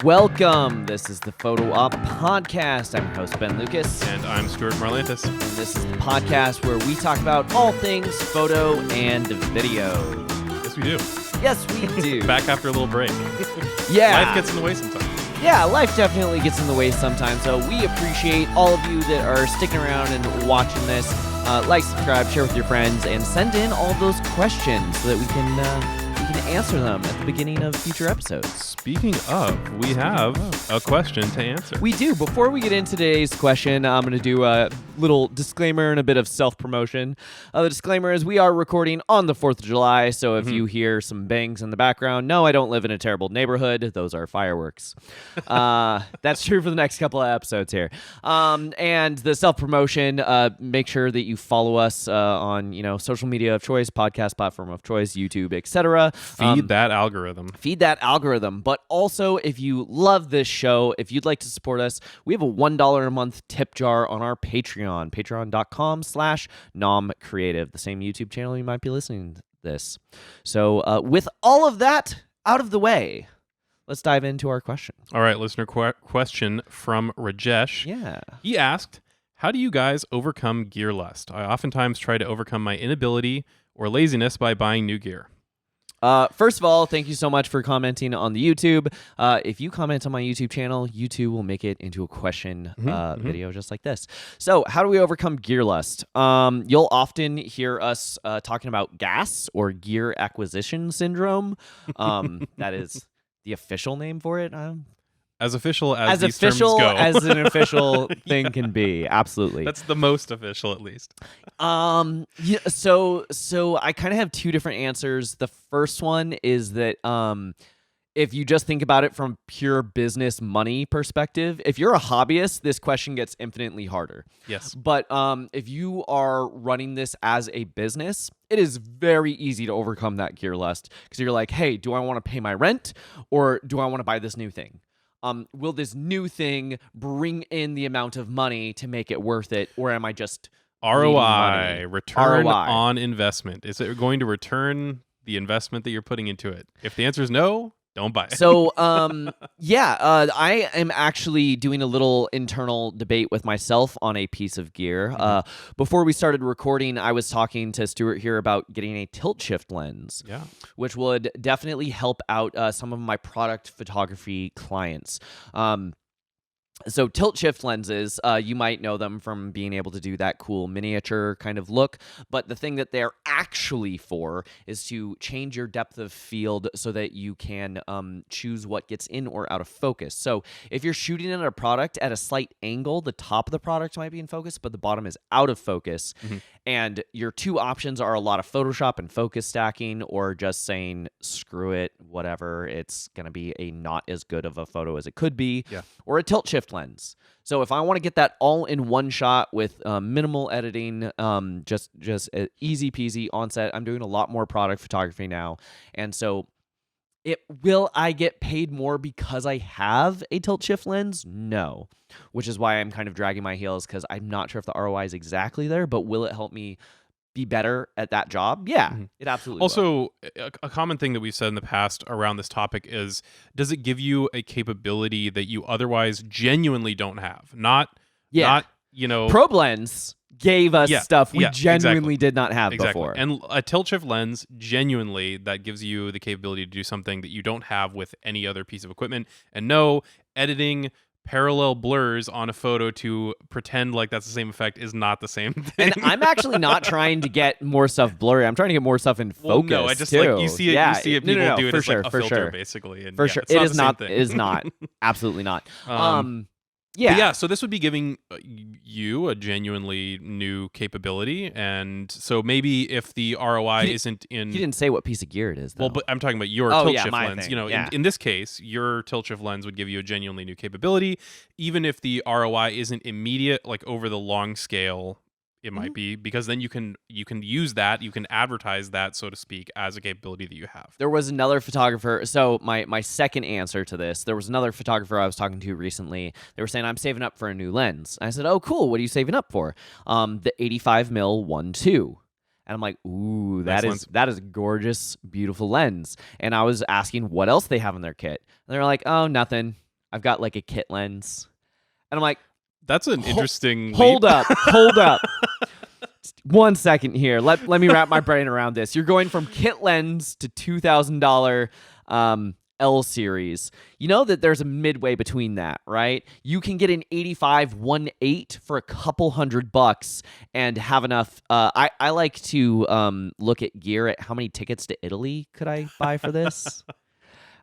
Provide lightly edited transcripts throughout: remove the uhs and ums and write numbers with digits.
Welcome. This is the Photo Op Podcast. I'm your host, Ben Lucas. And I'm Stuart Marlantis. And this is the podcast where we talk about all things photo and video. Yes, we do. Yes, we do. Back after a little break. Yeah. Life gets in the way sometimes. Yeah, life definitely gets in the way sometimes. So we appreciate all of you that are sticking around and watching this. Like, subscribe, share with your friends, and send in all those questions so that we can answer them at the beginning of future episodes. Speaking of, we have a question to answer. We do. Before we get into today's question, I'm going to do a little disclaimer and a bit of self-promotion. The disclaimer is we are recording on the 4th of July, so if you hear some bangs in the background, no, I don't live in a terrible neighborhood. Those are fireworks. That's true for the next couple of episodes here. And the self-promotion, make sure that you follow us on social media of choice, podcast platform of choice, YouTube, etc. Feed that algorithm. Feed that algorithm. But also, if you love this show, if you'd like to support us, we have a $1 a month tip jar on our Patreon, patreon.com/nomcreative, the same YouTube channel you might be listening to this. So with all of that out of the way, let's dive into our question. All right, listener question from Rajesh. Yeah. He asked, how do you guys overcome gear lust? I oftentimes try to overcome my inability or laziness by buying new gear. First of all, thank you so much for commenting on the YouTube. If you comment on my YouTube channel, YouTube will make it into a question video just like this. So how do we overcome gear lust? You'll often hear us talking about GAS, or gear acquisition syndrome. That is the official name for it. As official as these official terms go. as an official thing can be. Absolutely. That's the most official, at least. Yeah, so I kind of have two different answers. The first one is that if you just think about it from pure business money perspective, if you're a hobbyist, this question gets infinitely harder. Yes. But if you are running this as a business, it is very easy to overcome that gear lust, because you're like, hey, do I want to pay my rent, or do I want to buy this new thing? Will this new thing bring in the amount of money to make it worth it, or am I just ROI, return ROI. on investment? Is it going to return the investment that you're putting into it? If the answer is no, don't buy it. So, I am actually doing a little internal debate with myself on a piece of gear. Before we started recording, I was talking to Stuart here about getting a tilt shift lens, which would definitely help out some of my product photography clients. So tilt shift lenses, you might know them from being able to do that cool miniature kind of look, but the thing that they're actually for is to change your depth of field so that you can choose what gets in or out of focus. So if you're shooting at a product at a slight angle, the top of the product might be in focus, but the bottom is out of focus. And your two options are a lot of Photoshop and focus stacking, or just saying, screw it, whatever, it's going to be a not as good of a photo as it could be, or a tilt shift lens. So if I want to get that all in one shot with minimal editing, just easy peasy on set, I'm doing a lot more product photography now. And so will I get paid more because I have a tilt shift lens? No. Which is why I'm kind of dragging my heels, because I'm not sure if the ROI is exactly there, but will it help me be better at that job? Yeah, it absolutely will. Also, a common thing that we've said in the past around this topic is, does it give you a capability that you otherwise genuinely don't have? Not Probe Lens gave us stuff we genuinely did not have before. And a tilt shift lens, genuinely, that gives you the capability to do something that you don't have with any other piece of equipment. And no, editing parallel blurs on a photo to pretend like that's the same effect is not the same thing. And I'm actually not trying to get more stuff blurry. I'm trying to get more stuff in focus. Well, no, I just too. like you see it. People do it as like a filter, basically. And for sure, it is not. It is not. Absolutely not. So this would be giving you a genuinely new capability, and so maybe if the ROI isn't in... You didn't say what piece of gear it is, though. Well, but I'm talking about your tilt shift lens. Thing. In this case, your tilt shift lens would give you a genuinely new capability, even if the ROI isn't immediate, like over the long scale. It might be, because then you can use that, you can advertise that, so to speak, as a capability that you have. There was another photographer. So my second answer to this, there was another photographer I was talking to recently. They were saying, I'm saving up for a new lens. I said, oh, cool. What are you saving up for? The 85mm 1.2. And I'm like, ooh, that is a gorgeous, beautiful lens. And I was asking what else they have in their kit. And they're like, oh, nothing. I've got like a kit lens. And I'm like, That's an interesting hold leap. up, hold up. 1 second here. Let me wrap my brain around this. You're going from kit lens to $2,000 L series. You know that there's a midway between that, right? You can get an 85 1.8 for a couple $100 and have enough. I like to look at gear at how many tickets to Italy could I buy for this.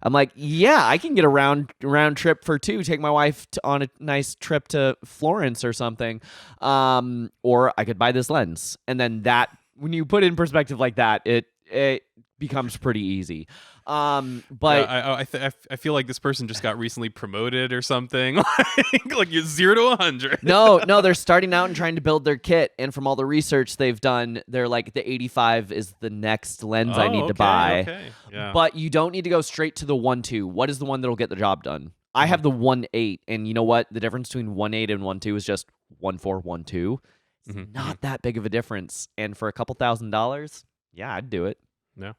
I'm like, yeah, I can get a round trip for 2. Take my wife on a nice trip to Florence or something. Or I could buy this lens. And then that, when you put it in perspective like that, it becomes pretty easy. But yeah, I feel like this person just got recently promoted or something. Like you're 0 to 100. no, they're starting out and trying to build their kit. And from all the research they've done, they're like, the 85 is the next lens I need to buy. Okay. Yeah. But you don't need to go straight to the 1.2. What is the one that'll get the job done? I have the 1.8, and you know what? The difference between 1.8 and 1.2 is just 1.4, 1.2. It's not that big of a difference. And for a couple $1,000s, yeah, I'd do it. No.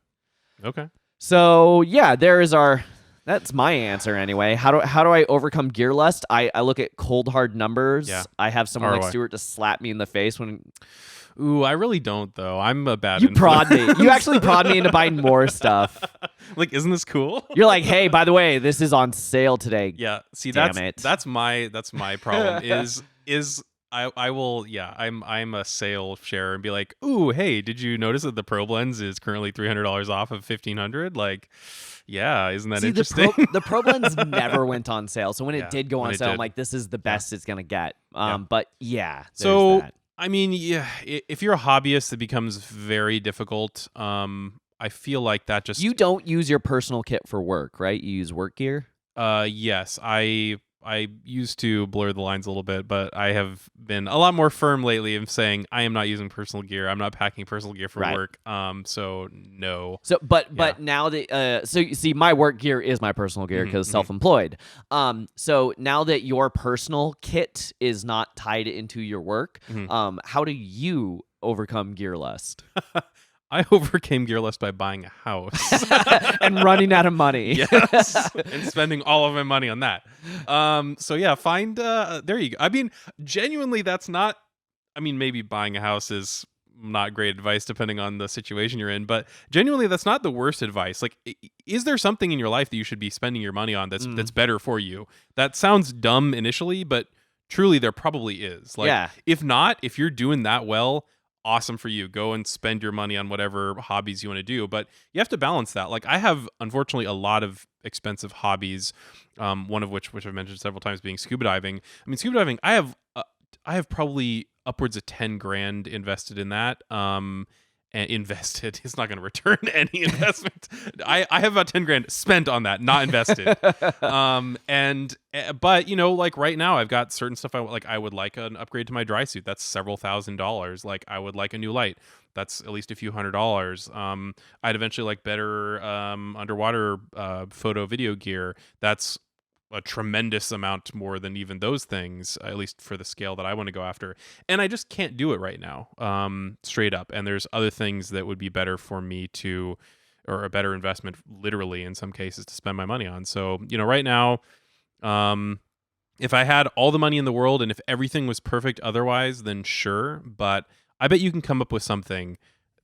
Okay. So yeah, that's my answer anyway. How do I overcome gear lust? I look at cold hard numbers. Yeah. I have someone like ROI. Stuart to slap me in the face when Ooh, I really don't though. I'm a bad. you influence. prod me. You actually prod me into buying more stuff. Like, isn't this cool? You're like, hey, by the way, this is on sale today. Yeah. See, Damn that's my problem. is I will I'm a sale sharer and be like, ooh, hey, did you notice that the probe lens is currently $300 off of $1,500? Like, yeah, isn't that interesting? The probe lens never went on sale, so when it did go on it sale, I'm did. like, this is the best it's gonna get. But yeah, there's So that. I mean, yeah, if you're a hobbyist, it becomes very difficult. I feel like that just You don't use your personal kit for work, right? You use work gear. Yes, I used to blur the lines a little bit, but I have been a lot more firm lately in saying I am not using personal gear. I'm not packing personal gear for work. So no. So, but now that so you see, my work gear is my personal gear because self-employed. So now that your personal kit is not tied into your work, how do you overcome gear lust I overcame gear lust by buying a house and running out of money? Yes, and spending all of my money on that. So yeah, find there you go. I mean, genuinely, that's not. I mean, maybe buying a house is not great advice depending on the situation you're in, but genuinely, that's not the worst advice. Like, is there something in your life that you should be spending your money on that's better for you? That sounds dumb initially, but truly, there probably is. Like, if not, if you're doing that well, awesome for you. Go and spend your money on whatever hobbies you want to do, but you have to balance that. Like, I have unfortunately a lot of expensive hobbies, one of which I've mentioned several times, being scuba diving. I mean, scuba diving, I have probably upwards of 10 grand invested in that. And invested, it's not going to return any investment. I have about 10 grand spent on that, not invested. But you know, like right now I've got certain stuff I would like an upgrade to my dry suit. That's several $1,000s. Like, I would like a new light. That's at least a few $100s. I'd eventually like better underwater photo video gear. That's a tremendous amount more than even those things, at least for the scale that I want to go after. And I just can't do it right now, straight up. And there's other things that would be better for me to, or a better investment, literally in some cases, to spend my money on. So, you know, right now, if I had all the money in the world and if everything was perfect otherwise, then sure. But I bet you can come up with something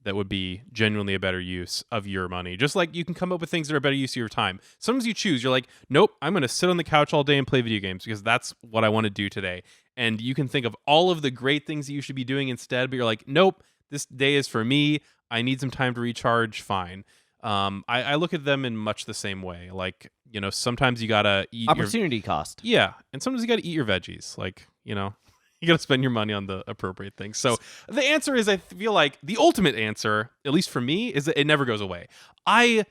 that would be genuinely a better use of your money. Just like you can come up with things that are a better use of your time. Sometimes you choose, you're like, nope, I'm going to sit on the couch all day and play video games because that's what I want to do today. And you can think of all of the great things that you should be doing instead, but you're like, nope, this day is for me. I need some time to recharge. Fine. I look at them in much the same way. Like, you know, sometimes you got to eat Opportunity cost. Yeah. And sometimes you got to eat your veggies. Like, you know, you got to spend your money on the appropriate things. So the answer is, I feel like the ultimate answer, at least for me, is that it never goes away. I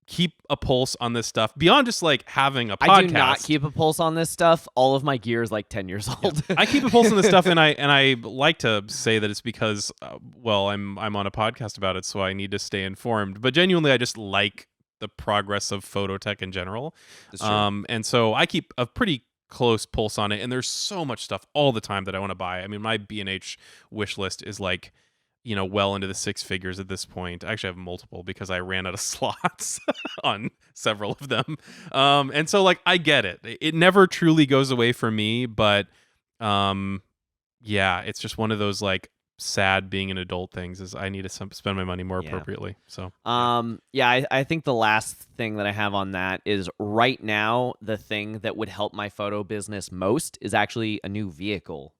keep a pulse on this stuff beyond just like having a podcast. I do not keep a pulse on this stuff. All of my gear is like 10 years old. I keep a pulse on this stuff, and I like to say that it's because, well, I'm on a podcast about it, so I need to stay informed. But genuinely, I just like the progress of photo tech in general. That's true. And so I keep a pretty close pulse on it, and there's so much stuff all the time that I want to buy. I mean, my B&H wish list is like, well into the six figures at this point. I actually have multiple because I ran out of slots on several of them. And so like I get it. It never truly goes away for me, but yeah, it's just one of those like sad being an adult things is I need to spend my money more appropriately. So I think the last thing that I have on that is right now the thing that would help my photo business most is actually a new vehicle.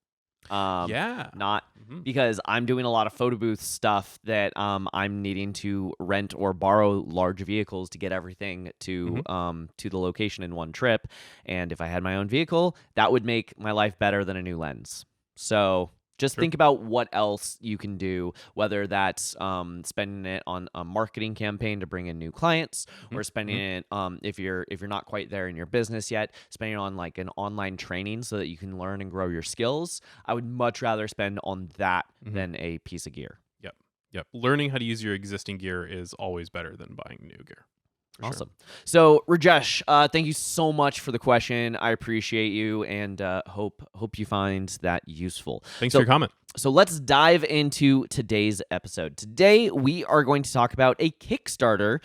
Not because I'm doing a lot of photo booth stuff that I'm needing to rent or borrow large vehicles to get everything to the location in one trip. And if I had my own vehicle, that would make my life better than a new lens. So just think about what else you can do, whether that's spending it on a marketing campaign to bring in new clients, or spending it if you're not quite there in your business yet, spending it on like an online training so that you can learn and grow your skills. I would much rather spend on that than a piece of gear. Yep. Learning how to use your existing gear is always better than buying new gear. Awesome. So Rajesh, thank you so much for the question. I appreciate you, and hope you find that useful. Thanks for your comment. So let's dive into today's episode. Today we are going to talk about a Kickstarter.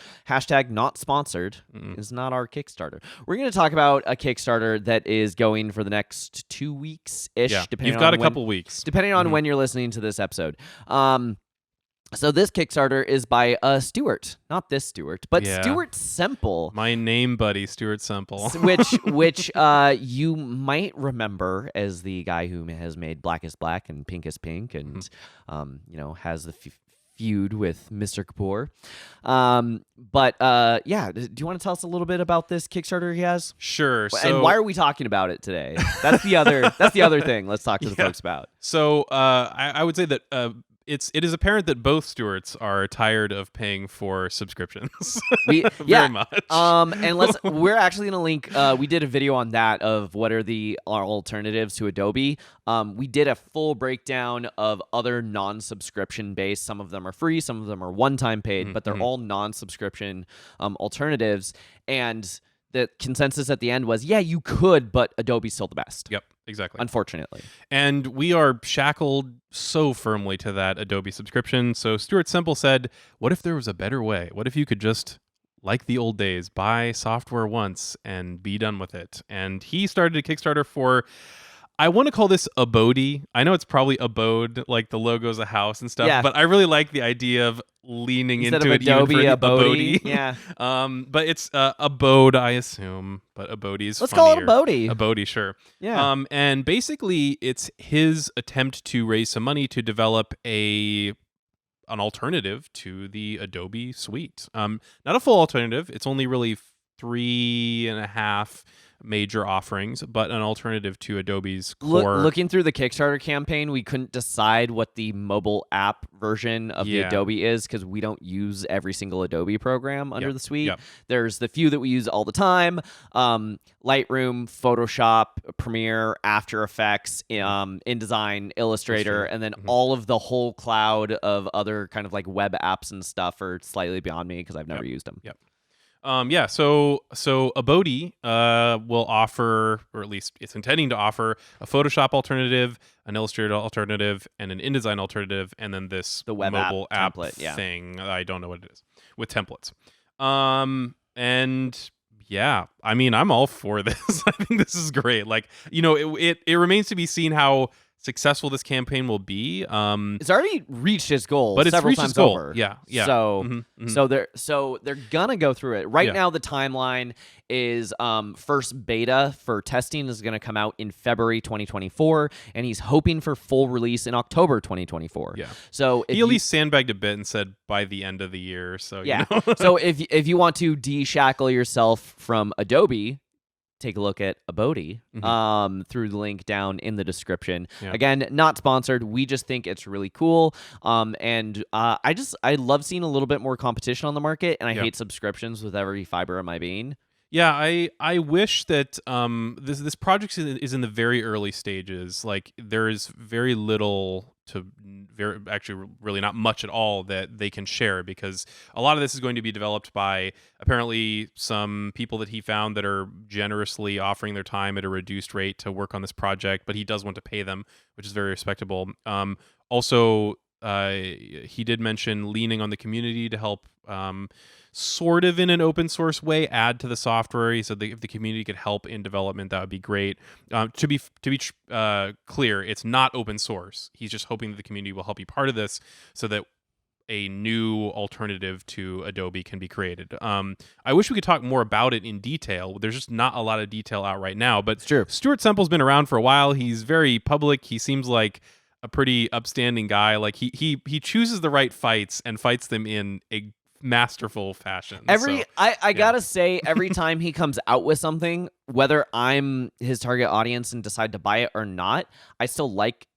# not sponsored is not our Kickstarter. We're going to talk about a Kickstarter that is going for the next 2 weeks ish. Yeah, depending you've got on a couple weeks, depending on when you're listening to this episode. So this Kickstarter is by Stuart, not this Stuart, but Stuart Semple. My name buddy, Stuart Semple. which you might remember as the guy who has made Black is Black and Pink is Pink and, has the feud with Mr. Kapoor. Do you want to tell us a little bit about this Kickstarter he has? Sure. And why are we talking about it today? That's the other thing. Let's talk to the folks about. So I would say that it is apparent that both Stuarts are tired of paying for subscriptions. Very much. And we're actually gonna link. We did a video on that of what are our alternatives to Adobe. We did a full breakdown of other non-subscription based. Some of them are free, some of them are one-time paid, but they're all non-subscription alternatives. And the consensus at the end was, you could, but Adobe's still the best. Yep, exactly. Unfortunately. And we are shackled so firmly to that Adobe subscription. So Stuart Semple said, what if there was a better way? What if you could just, like the old days, buy software once and be done with it? And he started a Kickstarter for, I want to call this Abode. I know it's probably Abode, like the logo's a house and stuff, but I really like the idea of leaning Instead into of it Adobe, even for Abode. Abode. Yeah. But it's Abode, I assume, but Abode is Let's funnier. call it Abode. Abode, sure. Yeah. And basically, it's his attempt to raise some money to develop an alternative to the Adobe suite. Not a full alternative. It's only really 3.5 major offerings, but an alternative to Adobe's core. Looking through the Kickstarter campaign, we couldn't decide what the mobile app version of the Adobe is because we don't use every single Adobe program under the suite. There's the few that we use all the time: Lightroom, Photoshop, Premiere, After Effects, InDesign, Illustrator, and then all of the whole cloud of other kind of like web apps and stuff are slightly beyond me because I've never used them. So Abode will offer, or at least it's intending to offer, a Photoshop alternative, an Illustrator alternative, and an InDesign alternative, and then the web mobile app template thing. I don't know what it is, with templates. And yeah, I mean, I'm all for this. I think this is great. Like, it remains to be seen how successful this campaign will be. It's already reached its goal, but it's several reached times its goal. over. Yeah. So they're gonna go through it. Right now, the timeline is first beta for testing is gonna come out in February 2024, and he's hoping for full release in October 2024. Yeah. So he at least sandbagged a bit and said by the end of the year. So So if you want to de-shackle yourself from Adobe, take a look at Abode through the link down in the description. Again, not sponsored. We just think it's really cool. And I love seeing a little bit more competition on the market, and I hate subscriptions with every fiber of my being. Yeah, I wish that this project is in the very early stages. Like, there is very little to actually really not much at all that they can share, because a lot of this is going to be developed by apparently some people that he found that are generously offering their time at a reduced rate to work on this project, but he does want to pay them, which is very respectable. Also, he did mention leaning on the community to help, sort of in an open source way, add to the software. He said that if the community could help in development, that would be great. To be clear, it's not open source. He's just hoping that the community will help be part of this, so that a new alternative to Adobe can be created. I wish we could talk more about it in detail. There's just not a lot of detail out right now. But Sure. Stuart Semple's been around for a while. He's very public. He seems like a pretty upstanding guy. Like he chooses the right fights and fights them in a masterful fashion. I gotta say, every time he comes out with something, whether I'm his target audience and decide to buy it or not, I still like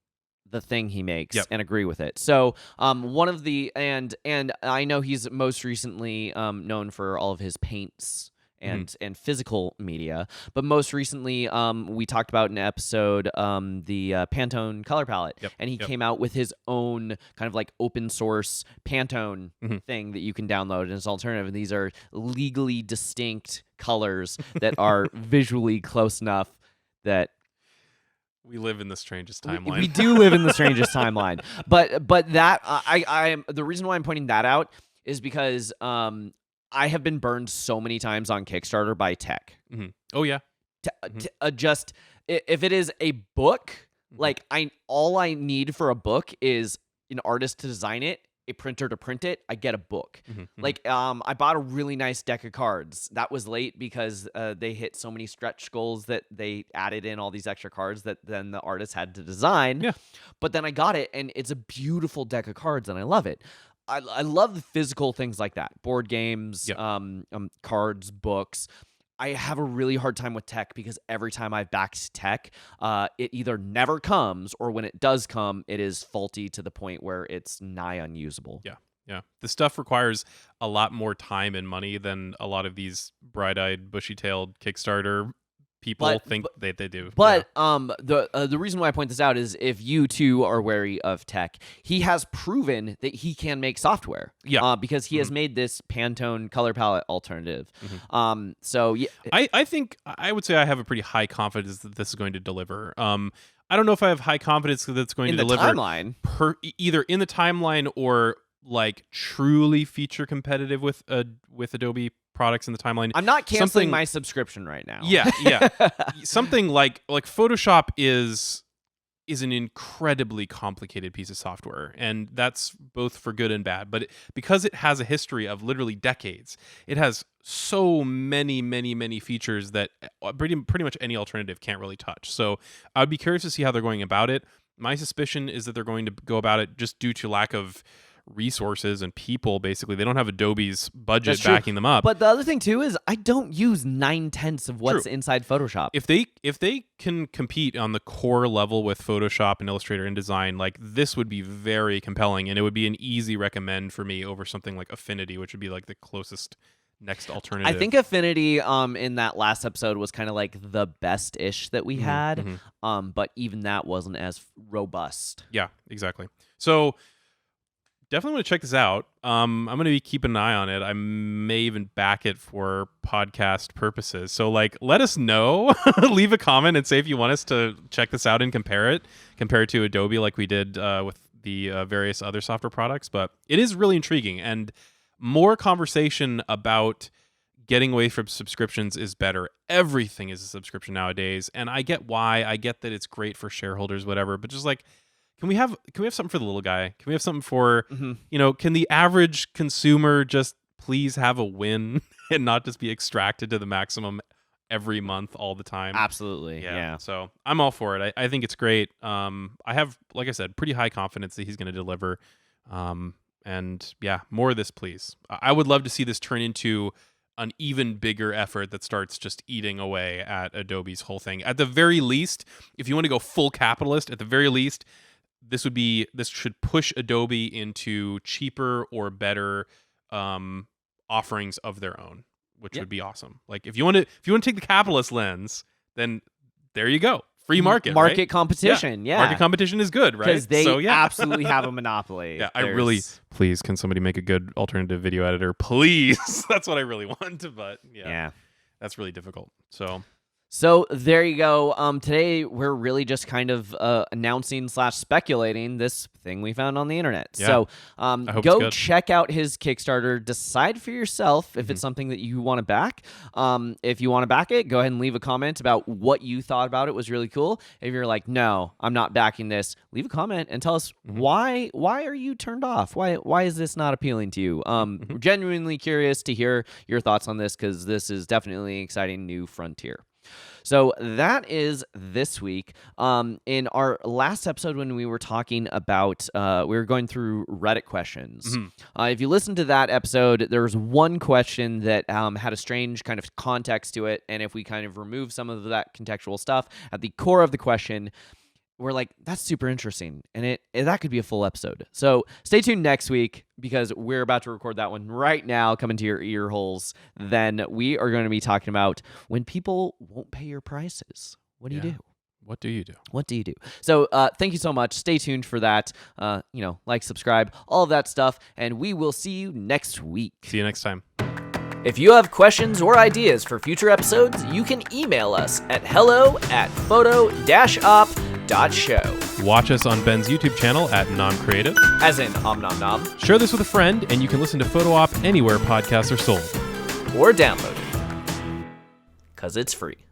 the thing he makes and agree with it. So one of the and I know he's most recently known for all of his paints and physical media, but most recently we talked about in an episode the Pantone color palette, and he came out with his own kind of like open source Pantone thing that you can download and it's alternative, and these are legally distinct colors that are visually close enough that we live in the strangest timeline. We do live in the strangest timeline. But that I the reason why I'm pointing that out is because I have been burned so many times on Kickstarter by tech. Oh yeah. Just if it is a book, like all I need for a book is an artist to design it, a printer to print it, I get a book. Like I bought a really nice deck of cards. That was late because they hit so many stretch goals that they added in all these extra cards that then the artist had to design. Yeah. But then I got it, and it's a beautiful deck of cards, and I love it. I love the physical things like that. Board games, cards, books. I have a really hard time with tech because every time I've backed tech, it either never comes, or when it does come, it is faulty to the point where it's nigh unusable. Yeah. The stuff requires a lot more time and money than a lot of these bright-eyed, bushy-tailed Kickstarter people think they do. But the reason why I point this out is if you too are wary of tech, he has proven that he can make software. Because he has made this Pantone color palette alternative. So yeah, I think I would say I have a pretty high confidence that this is going to deliver. I don't know if I have high confidence that it's going to deliver timeline. Either in the timeline or like truly feature competitive with Adobe products in the timeline. I'm not canceling my subscription right now. Yeah. Something like Photoshop is an incredibly complicated piece of software, and that's both for good and bad. But because it has a history of literally decades, it has so many features that pretty much any alternative can't really touch. So I'd be curious to see how they're going about it. My suspicion is that they're going to go about it just due to lack of resources and people. Basically, they don't have Adobe's budget backing them up. But the other thing too is I don't use 9/10 of what's inside Photoshop. If they can compete on the core level with Photoshop and Illustrator and InDesign, like this would be very compelling, and it would be an easy recommend for me over something like Affinity, which would be like the closest next alternative. I think Affinity in that last episode was kind of like the best-ish that we had, but even that wasn't as robust. Yeah, exactly. So definitely want to check this out. I'm going to be keeping an eye on it. I may even back it for podcast purposes. So, like, let us know. Leave a comment and say if you want us to check this out and compare it to Adobe like we did with the various other software products. But it is really intriguing, and more conversation about getting away from subscriptions is better. Everything is a subscription nowadays, and I get why. I get that it's great for shareholders, whatever. But just like, Can we have something for the little guy? Can we have something for, can the average consumer just please have a win and not just be extracted to the maximum every month all the time? Absolutely. Yeah. So I'm all for it. I think it's great. I have, like I said, pretty high confidence that he's going to deliver. And yeah, more of this, please. I would love to see this turn into an even bigger effort that starts just eating away at Adobe's whole thing. At the very least, if you want to go full capitalist, at the very least, this should push Adobe into cheaper or better offerings of their own, which would be awesome. Like if you want to take the capitalist lens, then there you go. Free market competition. Yeah. Market competition is good, right? Because they absolutely have a monopoly. Yeah, please, can somebody make a good alternative video editor? Please. That's what I really want, but yeah. That's really difficult. So there you go. Today we're really just kind of announcing / speculating this thing we found on the internet. Yeah. So I hope it's go good. check out his Kickstarter. Decide for yourself if it's something that you want to back. If you want to back it, go ahead and leave a comment about what you thought about it was really cool. If you're like, no, I'm not backing this, leave a comment and tell us why are you turned off? Why is this not appealing to you? We're genuinely curious to hear your thoughts on this because this is definitely an exciting new frontier. So that is this week. In our last episode, when we were talking about, we were going through Reddit questions. If you listen to that episode, there was one question that had a strange kind of context to it. And if we kind of remove some of that contextual stuff, at the core of the question, we're like, that's super interesting, and that could be a full episode. So stay tuned next week because we're about to record that one right now, coming to your ear holes. Then we are going to be talking about when people won't pay your prices. What do you do? What do you do? What do you do? So thank you so much. Stay tuned for that. Like, subscribe, all of that stuff, and we will see you next week. See you next time. If you have questions or ideas for future episodes, you can email us at hello@photo-op.show. Watch us on Ben's YouTube channel at NomCreative. As in Om Nom Nom. Share this with a friend, and you can listen to Photo Op anywhere podcasts are sold. Or download it. 'Cause it's free.